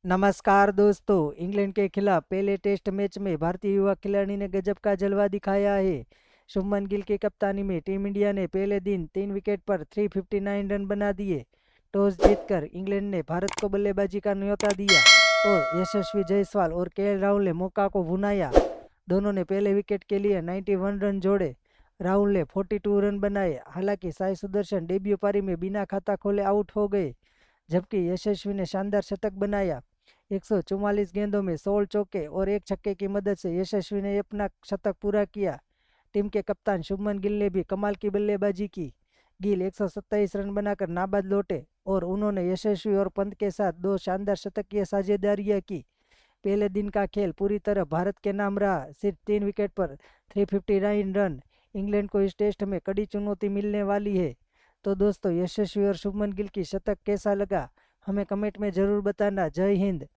नमस्कार दोस्तों। इंग्लैंड के खिलाफ पहले टेस्ट मैच में भारतीय युवा खिलाड़ी ने गजब का जलवा दिखाया है। शुभमन गिल की कप्तानी में टीम इंडिया ने पहले दिन 3 विकेट पर 359 रन बना दिए। टॉस जीतकर इंग्लैंड ने भारत को बल्लेबाजी का न्योता दिया और यशस्वी जायसवाल और केएल राहुल ने मौका को भुनाया। दोनों ने पहले विकेट के लिए 91 रन जोड़े। राहुल ने 42 रन बनाए। हालांकि साई सुदर्शन डेब्यू पारी में बिना खाता खोले आउट हो गए, जबकि यशस्वी ने शानदार शतक बनाया। 144 गेंदों में 16 चौके और एक छक्के की मदद से यशस्वी ने अपना शतक पूरा किया। टीम के कप्तान शुभमन गिल ने भी कमाल की बल्लेबाजी की। गिल 127 रन बनाकर नाबाद लौटे और उन्होंने यशस्वी और पंत के साथ 2 शानदार शतकीय साझेदारियां की। पहले दिन का खेल पूरी तरह भारत के नाम रहा। सिर्फ 3 विकेट पर 359 रन। इंग्लैंड को इस टेस्ट में कड़ी चुनौती मिलने वाली है। तो दोस्तों, यशस्वी और शुभमन गिल की शतक कैसा लगा, हमें कमेंट में ज़रूर बताना। जय हिंद।